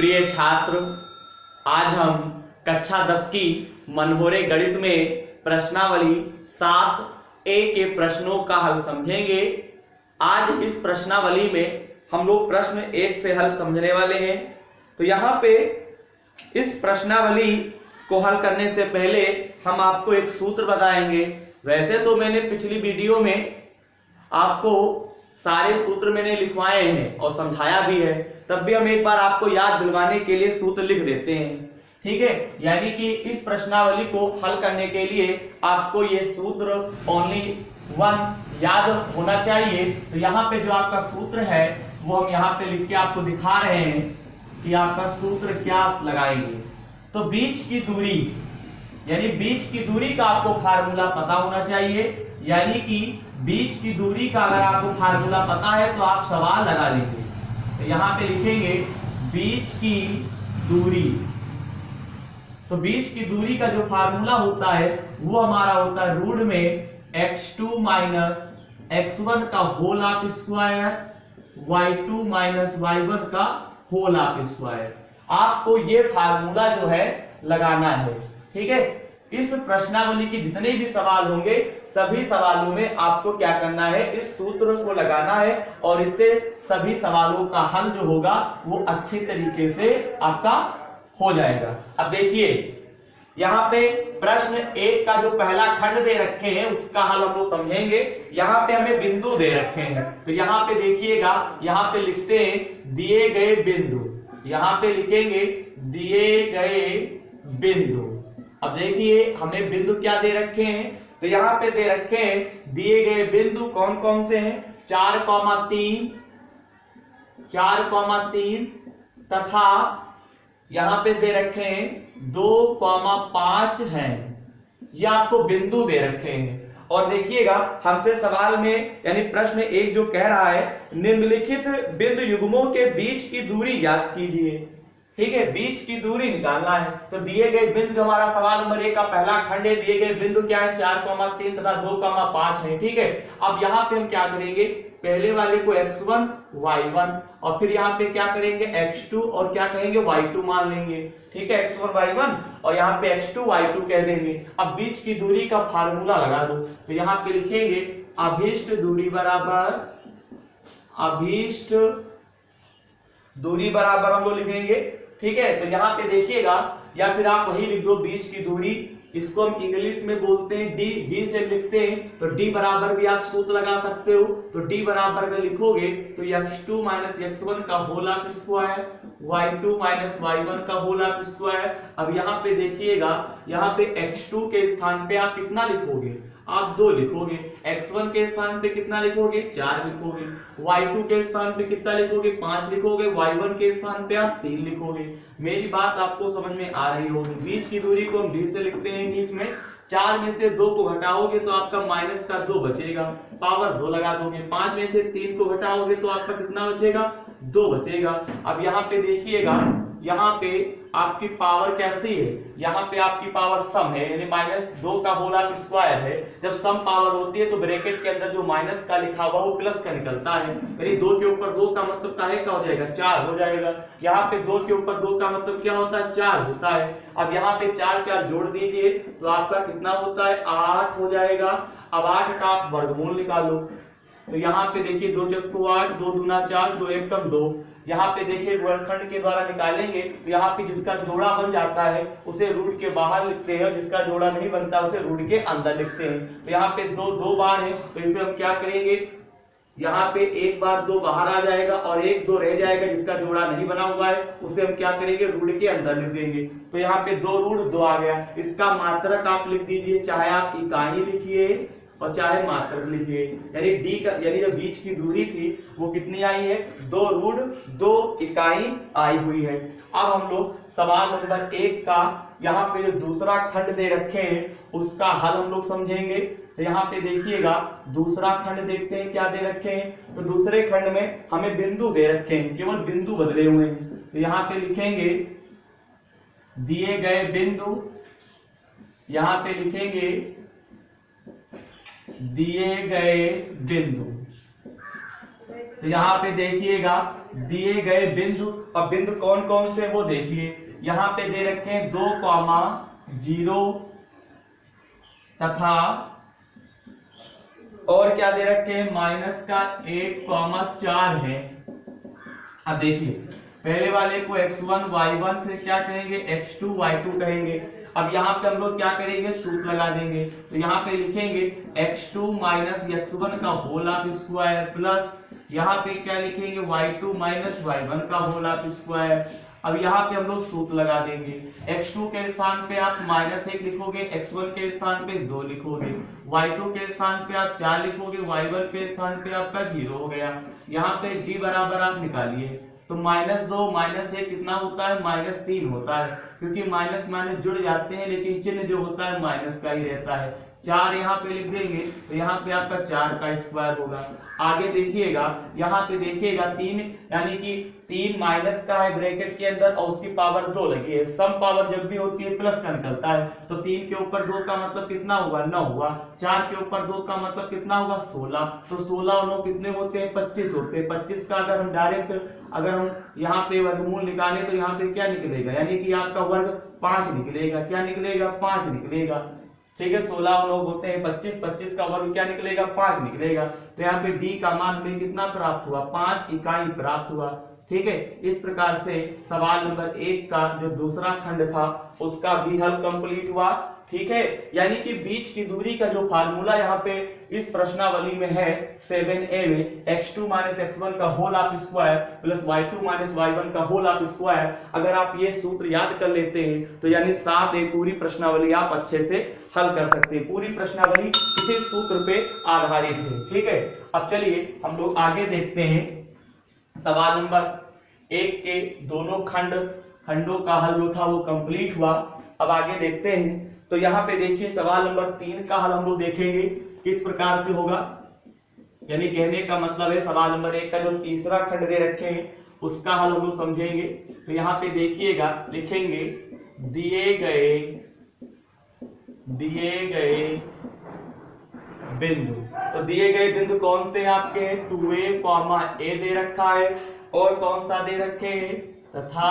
प्रिय छात्र, आज हम कक्षा 10 की मनमोहरे गणित में प्रश्नावली 7A के प्रश्नों का हल समझेंगे। आज इस प्रश्नावली में हम लोग प्रश्न 1 से हल समझने वाले हैं। तो यहाँ पे इस प्रश्नावली को हल करने से पहले हम आपको एक सूत्र बताएंगे। वैसे तो मैंने पिछली वीडियो में आपको सारे सूत्र मैंने लिखवाए हैं और समझाया भी है, तब भी हम एक बार आपको याद दिलवाने के लिए सूत्र लिख देते हैं। ठीक है, यानी कि इस प्रश्नावली को हल करने के लिए आपको ये सूत्र ओनली वन याद होना चाहिए। तो यहाँ पे जो आपका सूत्र है वो हम यहाँ पे लिख के आपको दिखा रहे हैं कि आपका सूत्र क्या लगाएंगे। तो बीच की दूरी, यानी बीच की दूरी का आपको फार्मूला पता होना चाहिए। यानी कि बीच की दूरी का अगर आपको फार्मूला पता है तो आप सवाल लगा लेंगे। तो यहाँ पे लिखेंगे बीच की दूरी। तो बीच की दूरी का जो फार्मूला होता है वो हमारा होता है रूट में x2 माइनस x1 का whole of square, y2 minus y1 का होल ऑफ स्क्वायर। आपको ये फार्मूला जो है लगाना है। ठीक है, इस प्रश्नावली के जितने भी सवाल होंगे सभी सवालों में आपको क्या करना है, इस सूत्र को लगाना है और इससे सभी सवालों का हल जो होगा वो अच्छे तरीके से आपका हो जाएगा। अब देखिए यहाँ पे प्रश्न 1 का जो पहला खंड दे रखे हैं उसका हल हम लोग समझेंगे। यहाँ पे हमें बिंदु दे रखे हैं, तो यहाँ पे देखिएगा, यहाँ पे लिखते हैं दिए गए बिंदु, यहाँ पे लिखेंगे दिए गए बिंदु। अब देखिए हमें बिंदु क्या दे रखे हैं, तो यहाँ पे दे रखे हैं दिए गए बिंदु कौन कौन से हैं, 4,3 तथा यहाँ पे दे रखे हैं 2,5 हैं। ये आपको बिंदु दे रखे हैं। और देखिएगा हमसे सवाल में यानी प्रश्न 1 जो कह रहा है निम्नलिखित बिंदु युग्मों के बीच की दूरी ज्ञात कीजिए। ठीक है, बीच की दूरी निकालना है। तो दिए गए बिंदु हमारा सवाल नंबर 1 का पहला खंड है, दिए गए बिंदु क्या है 4,3 तथा 2,5 है। ठीक है, अब यहाँ पे हम क्या करेंगे, पहले वाले को x1 y1 और फिर यहाँ पे क्या करेंगे x2 और क्या कहेंगे y2 मान लेंगे। ठीक है, x1 y1 और यहाँ पे x2 y2 कह देंगे। अब बीच की दूरी का फार्मूला लगा दो। तो यहाँ पे लिखेंगे अभीष्ट दूरी बराबर हम लोग लिखेंगे। ठीक है, तो यहाँ पे देखिएगा, या फिर आप वही लिख दो बीच की दूरी, इसको हम इंग्लिश में बोलते हैं डी से लिखते हैं। तो डी बराबर भी आप सूत्र लगा सकते हो। तो डी बराबर अगर लिखोगे तो x2 माइनस x1 का whole of square, y2 minus y1 का होल ऑफ स्क्वायर। अब यहाँ पे देखिएगा, यहाँ पे x2 के स्थान पे आप कितना लिखोगे, आप 2 लिखोगे। x1 के स्थान पे कितना लिखोगे, 4 लिखोगे। y2 के स्थान पे कितना लिखोगे, 5 लिखोगे। y1 के स्थान पे आप 3 लिखोगे। मेरी बात आपको समझ में आ रही होगी। बीच की दूरी को हम डी से लिखते हैं इंग्लिश में। 4 में से 2 को घटाओगे तो आपका माइनस का 2 बचेगा, पावर 2 लगा दोगे। 5 में से 3 को घटाओगे तो आपका कितना बचेगा, 2 बचेगा। अब यहाँ पे देखिएगा, यहाँ पे आपकी पावर कैसी है, यहाँ पे आपकी पावर सम है, यानी -2 का होल ऑफ स्क्वायर है। जब सम पावर होती है तो ब्रैकेट के अंदर जो माइनस का लिखा हुआ वो प्लस का निकलता है, यानी 2 के ऊपर 2 का मतलब काहे का हो जाएगा, 4 हो जाएगा। यहाँ पे 2 के ऊपर 2 का मतलब क्या होता है, 4 होता है। अब यहाँ पे 4 जोड़ दीजिए तो आपका कितना होता है, 8 हो जाएगा। अब 8 का आप वर्गमूल निकालो। तो यहाँ पे देखिए 2 चक्कू 8, 2 दूना 4, 2 एकम 2। यहाँ पे देखिए वर्गखंड के द्वारा निकालेंगे तो यहाँ पे जिसका जोड़ा बन जाता है उसे रूट के बाहर लिखते हैं, जिसका जोड़ा नहीं बनता उसे रूट के अंदर लिखते हैं। तो यहाँ पे 2 बार है, तो इसे हम क्या करेंगे, यहाँ पे 1 बार 2 बाहर आ जाएगा और 1 2 रह जाएगा, जिसका जोड़ा नहीं बना हुआ है उसे हम क्या करेंगे, रूट के अंदर लिख देंगे। तो यहाँ पे 2 रूट 2 आ गया। इसका मात्रक आप लिख दीजिए, चाहे आप इकाई लिखिए और चाहे मात्रक लिखिए। यानी डी का, यानी जो बीच की दूरी थी वो कितनी आई है, 2 रूट 2 इकाई आई हुई है। अब हम लोग सवाल नंबर 1 का यहाँ पे जो दूसरा खंड दे रखे हैं उसका हल हम लोग समझेंगे। तो यहाँ पे देखिएगा दूसरा खंड देखते हैं क्या दे रखे हैं। तो दूसरे खंड में हमें बिंदु दे रखे हैं, केवल बिंदु बदले हुए हैं। तो यहाँ पे लिखेंगे दिए गए बिंदु, यहाँ पे लिखेंगे दिए गए बिंदु। तो यहाँ पे देखिएगा दिए गए बिंदु, और बिंदु कौन कौन से वो देखिए, यहाँ पे दे रखे हैं 2,0 तथा और क्या दे रखे हैं -1,4 है। अब देखिए पहले वाले को x1 y1 फिर क्या कहेंगे x2 y2 कहेंगे। अब यहाँ पे हम लोग क्या करेंगे, सूत्र लगा देंगे। तो यहाँ पे लिखेंगे x2 माइनस x1 का होल ऑफ स्क्वायर प्लस यहाँ पे क्या लिखेंगे y2 माइनस y1 का होल ऑफ स्क्वायर। अब यहाँ पे हम लोग सूत्र लगा देंगे। x2 के स्थान पे आप -1 लिखोगे, x1 के स्थान पे 2 लिखोगे, y2 के स्थान पे आप 4 लिखोगे, y1 के स्थान पे आपका 0 हो गया। यहाँ पे d बराबर आप निकालिए, तो -2 -1 कितना होता है, -3 होता है, क्योंकि माइनस माइनस जुड़ जाते हैं लेकिन चिन्ह जो होता है माइनस का ही रहता है। 4 यहाँ पे लिख देंगे तो यहाँ पे आपका 4 का स्क्वायर होगा। आगे देखिएगा, यहाँ पे देखिएगा 3 यानी कि 3 माइनस का है ब्रैकेट के अंदर और उसकी पावर 2 लगी है। सम पावर जब भी होती है प्लस का निकलता है, तो 3 के ऊपर 2 का मतलब कितना हुआ, 9 हुआ। 4 के ऊपर 2 का मतलब कितना हुआ, 16। तो 16 और 9 कितने होते हैं, 25 होते हैं। 25 का अगर हम डायरेक्ट अगर हम यहाँ पे वर्गमूल निकालें तो यहाँ पे क्या निकलेगा, यानी कि आपका वर्ग 5 निकलेगा। क्या निकलेगा, 5 निकलेगा। ठीक है, 16 और 9 होते हैं 25, 25 का वर्ग क्या निकलेगा, 5 निकलेगा। तो यहाँ पे d का मान हमें कितना प्राप्त हुआ, 5 इकाई प्राप्त हुआ। ठीक है, इस प्रकार से सवाल नंबर 1 का जो दूसरा खंड था उसका भी हल कंप्लीट हुआ। ठीक है, यानी कि बीच की दूरी का जो फार्मूला यहाँ पे इस प्रश्नावली में है 7a में, x2 माइनस x1 का whole of square plus y2 minus y1 का होल ऑफ स्क्वायर, अगर आप ये सूत्र याद कर लेते हैं तो यानी 7a पूरी प्रश्नावली आप अच्छे से हल कर सकते हैं। पूरी प्रश्नावली इसी सूत्र पे आधारित है। ठीक है, अब चलिए हम लोग आगे देखते हैं। सवाल नंबर 1 के दोनों खंडों का हल जो था वो कंप्लीट हुआ। अब आगे देखते हैं। तो यहाँ पे देखिए सवाल नंबर 3 का हल हम लोग देखेंगे किस प्रकार से होगा। यानी कहने का मतलब है सवाल नंबर 1 का जो तीसरा खंड दे रखे हैं उसका हल हम लोग समझेंगे। तो यहाँ पे देखिएगा, लिखेंगे दिए गए बिंदु। तो दिए गए बिंदु कौन से हैं आपके, 2a, a दे रखा है और कौन सा दे रखे हैं, तथा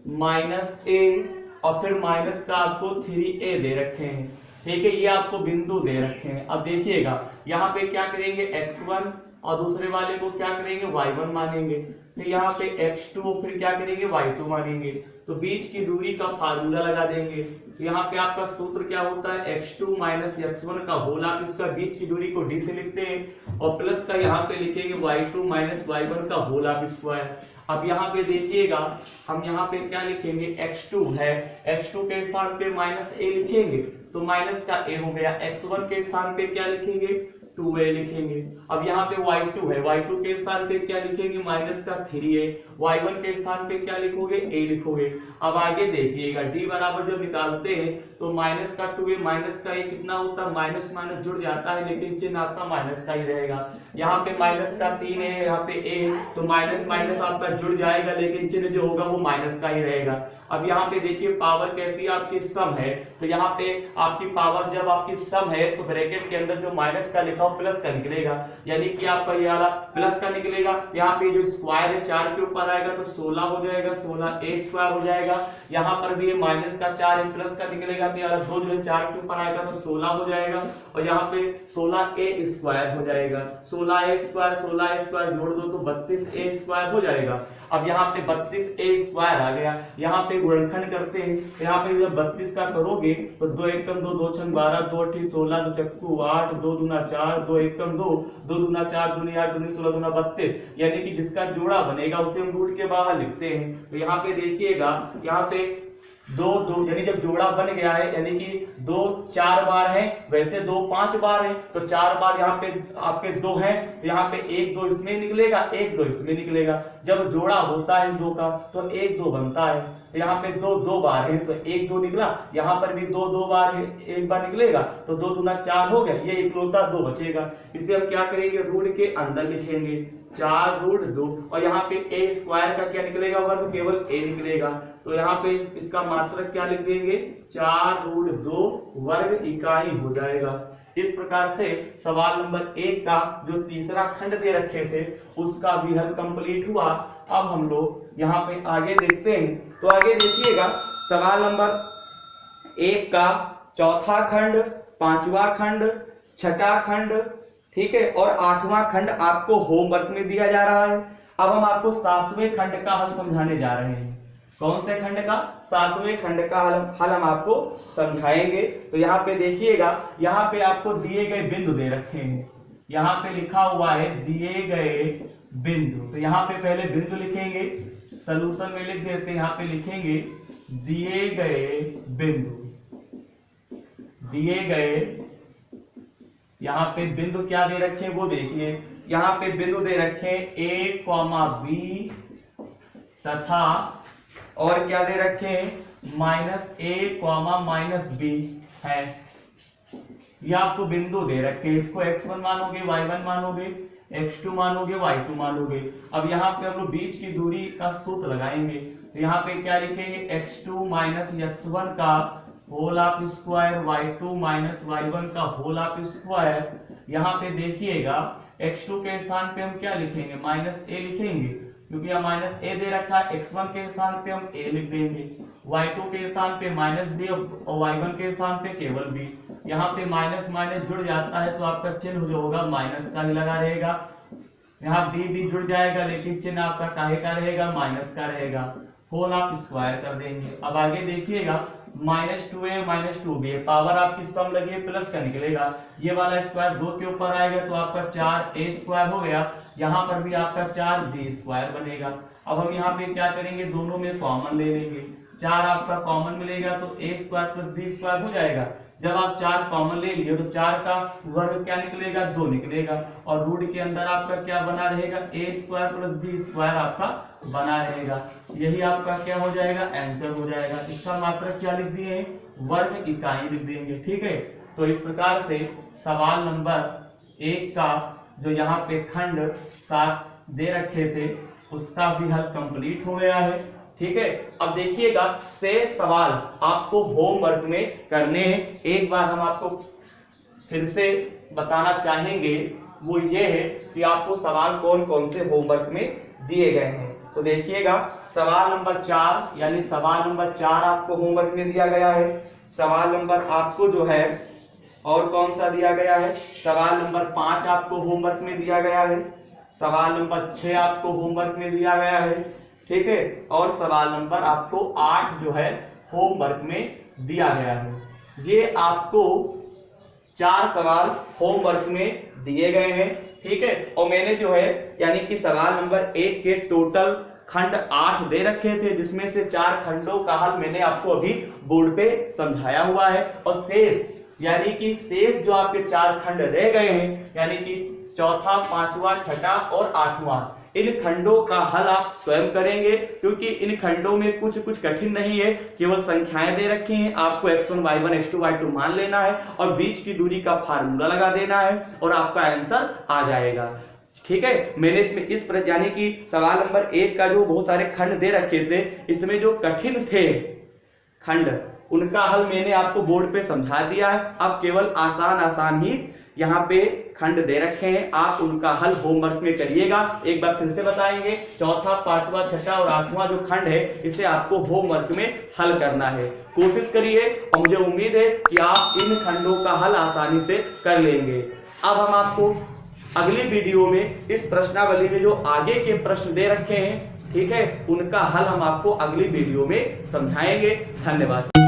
-a और फिर माइनस का आपको 3a दे रखे हैं। ठीक है, ये आपको बिंदु दे रखे हैं। अब देखिएगा यहाँ पे क्या करेंगे, x1 और दूसरे वाले को क्या करेंगे, y1 मानेंगे। फिर यहाँ पे x2 और फिर क्या करेंगे, y2 मानेंगे। तो बीच की दूरी का फार्मूला लगा देंगे। तो यहाँ पे आपका सूत्र क्या होता है, x2 माइनस x1 का होल ऑफ इसका बीच की दूरी को d से लिखते हैं और प्लस का यहाँ पे लिखेंगे y2 माइनस y1 का होल ऑफ स्क्वायर। अब यहाँ पे देखिएगा हम यहाँ पे क्या लिखेंगे, x2 है, x2 के स्थान पे -a लिखेंगे तो माइनस का a हो गया। x1 के स्थान पे क्या लिखेंगे, 2a लिखेंगे। अब यहाँ पे y2 है, y2 के स्थान पे क्या लिखेंगे, माइनस का 3a। y1 के स्थान पे क्या लिखोगे, a लिखोगे। अब आगे देखिएगा d बराबर जब निकालते हैं तो माइनस का 2a माइनस का a कितना होता है, माइनस माइनस जुड़ जाता है लेकिन चिन्ह आपका माइनस का ही रहेगा। यहाँ पे माइनस का 3 है, यहाँ पे a, तो माइनस माइनस आपका जुड़ जाएगा लेकिन चिन्ह जो होगा वो माइनस का ही रहेगा। अब यहाँ पे देखिए पावर कैसी आपकी सम है, तो यहाँ पे आपकी पावर जब आपकी सम है तो ब्रैकेट के अंदर जो माइनस का लिखा हो प्लस का निकलेगा, यानी कि आपका ये वाला प्लस का निकलेगा। यहाँ पे जो स्क्वायर है 4 के ऊपर आएगा तो 16 हो जाएगा, 16a स्क्वायर हो जाएगा। यहाँ पर भी ये माइनस का 4 है, प्लस का निकलेगा तो यार 2 जो 4 के ऊपर आएगा तो 16 हो जाएगा और यहाँ पे 16a स्क्वायर हो जाएगा। 16a स्क्वायर जोड़ दो तो 32a स्क्वायर हो जाएगा। अब यहाँ पे 32a स्क्वायर आ गया। यहाँ पे गुणनखंड करते हैं, यहाँ पे जब 32 का करोगे तो 2 एकम 2, 2 छंग 12, 2 अठी 16, 2 चक्कू 8, 2 दूना 4, 2 एकम 2, 2 दूना 4, 2 8, 2 16, 2 32, यानी कि जिसका जोड़ा बनेगा उसे हम रूट के बाहर लिखते हैं। तो यहाँ पे देखिएगा, यहाँ पे 2 2 यानी जब जोड़ा बन गया है यानी कि 2 4 बार है, वैसे 2 5 बार है तो 4 बार यहाँ पे आपके 2 है तो यहाँ पे 1 2 इसमें निकलेगा, 1 2 इसमें निकलेगा। जब जोड़ा होता है 2 का तो 1 2 बनता है। यहाँ पे 2 2 बार है तो 1 2 निकला, यहाँ पर भी 2 2 बार है, 1 बार निकलेगा तो 2 दूना 4 हो गया, ये इकलौता 2 बचेगा। इसे हम क्या करेंगे, रूट के अंदर लिखेंगे 4 रूट 2 और यहाँ पे a स्क्वायर का क्या निकलेगा, वर्ग केवल a निकलेगा। तो यहाँ पे इसका मात्रक क्या लिख देंगे, 4√2 वर्ग इकाई हो जाएगा। इस प्रकार से सवाल नंबर 1 का जो तीसरा खंड दे रखे थे उसका भी हल कंप्लीट हुआ। अब हम लोग यहाँ पे आगे देखते हैं। तो आगे देखिएगा, सवाल नंबर 1 का चौथा खंड, पांचवा खंड, छठा खंड, ठीक है, और आठवां खंड आपको होमवर्क में दिया जा रहा है। अब हम आपको सातवें खंड का हल समझाने जा रहे हैं। कौन से खंड का? सातवें खंड का हल हम आपको समझाएंगे। तो यहाँ पे देखिएगा, यहाँ पे आपको दिए गए बिंदु दे रखे हैं। यहाँ पे लिखा हुआ है दिए गए बिंदु। तो यहाँ पे पहले बिंदु लिखेंगे, सॉल्यूशन में लिख देते हैं। यहाँ पे लिखेंगे दिए गए बिंदु, दिए गए, यहाँ पे बिंदु क्या दे रखे हैं वो देखिए। यहाँ पे बिंदु दे रखे हैं A, B तथा और क्या दे रखे हैं -a, -b है। ये आपको बिंदु दे रखे हैं। इसको x1 मानोगे, y1 मानोगे, x2 मानोगे, y2 मानोगे। अब यहाँ पे हम लोग बीच की दूरी का सूत्र लगाएंगे। तो यहाँ पे क्या लिखेंगे, x2 - x1 का whole of square, y2 - y1 का होल ऑफ स्क्वायर। यहाँ पे देखिएगा x2 के स्थान पे हम क्या लिखेंगे, -a लिखेंगे, क्योंकि यहाँ -a दे रखा है। x1 के स्थान पे हम a लिख देंगे, y2 के स्थान पे -b और y1 के स्थान पे केवल b। यहाँ पे माइनस माइनस जुड़ जाता है तो आपका चिन्ह जो होगा माइनस का ही लगा रहेगा। यहाँ b भी जुड़ जाएगा लेकिन चिन्ह आपका काहे का रहेगा, माइनस का रहेगा। होल आप स्क्वायर कर देंगे। अब आगे देखिएगा, -2a -2b, पावर आपकी सम लगी है, प्लस का निकलेगा। ये वाला स्क्वायर 2 के ऊपर आएगा तो आपका 4a² हो गया। यहाँ पर भी आपका 4b² बनेगा। अब हम यहाँ पे क्या करेंगे, दोनों में कॉमन ले लेंगे। 4 आपका कॉमन मिलेगा तो a² + b² हो जाएगा। जब आप 4 कॉमन ले लिए तो 4 का वर्ग क्या निकलेगा, 2 निकलेगा। और रूट के अंदर आपका क्या बना रहेगा, a² + b² आपका बना रहेगा। यही आपका क्या हो जाएगा, आंसर हो जाएगा। इसका मात्रक क्या लिख दिए, वर्ग इकाई लिख देंगे। ठीक है, तो इस प्रकार से सवाल नंबर 1 का जो यहाँ पे खंड 7 दे रखे थे उसका भी हल कंप्लीट हो गया है। ठीक है, अब देखिएगा शेष सवाल आपको होमवर्क में करने हैं। एक बार हम आपको फिर से बताना चाहेंगे, वो ये है कि आपको सवाल कौन कौन से होमवर्क में दिए गए हैं। तो देखिएगा, सवाल नंबर 4 यानी सवाल नंबर 4 आपको होमवर्क में दिया गया है। सवाल नंबर आपको जो है और कौन सा दिया गया है, सवाल नंबर 5 आपको होमवर्क में दिया गया है। सवाल नंबर 6 आपको होमवर्क में दिया गया है। ठीक है, और सवाल नंबर आपको 8 जो है होमवर्क में दिया गया है। ये आपको 4 सवाल होमवर्क में दिए गए हैं। ठीक है, और मैंने जो है यानी कि सवाल नंबर 1 के टोटल खंड 8 दे रखे थे, जिसमें से 4 खंडों का हल मैंने आपको अभी बोर्ड पे समझाया हुआ है। और शेष यानी कि शेष जो आपके 4 खंड रह गए हैं, यानी कि चौथा, पांचवा, छठा और 8वां, इन खंडों का हल आप स्वयं करेंगे, क्योंकि इन खंडों में कुछ कठिन नहीं है। केवल संख्याएं दे रखी हैं, आपको x1 y1 x2 y2 मान लेना है और बीच की दूरी का फार्मूला लगा देना है और आपका आंसर आ जाएगा। ठीक है, मैंने इसमें यानी कि सवाल नंबर 1 का जो बहुत सारे खंड दे रखे थे, इसमें जो कठिन थे खंड उनका हल मैंने आपको बोर्ड पे समझा दिया है। अब केवल आसान ही यहाँ पे खंड दे रखे हैं, आप उनका हल होमवर्क में करिएगा। एक बार फिर से बताएंगे, चौथा, पांचवा, छठा और 8वां जो खंड है इसे आपको होमवर्क में हल करना है। कोशिश करिए और मुझे उम्मीद है कि आप इन खंडों का हल आसानी से कर लेंगे। अब हम आपको अगली वीडियो में इस प्रश्नावली में जो आगे के प्रश्न दे रखे हैं, ठीक है, उनका हल हम आपको अगली वीडियो में समझाएंगे। धन्यवाद।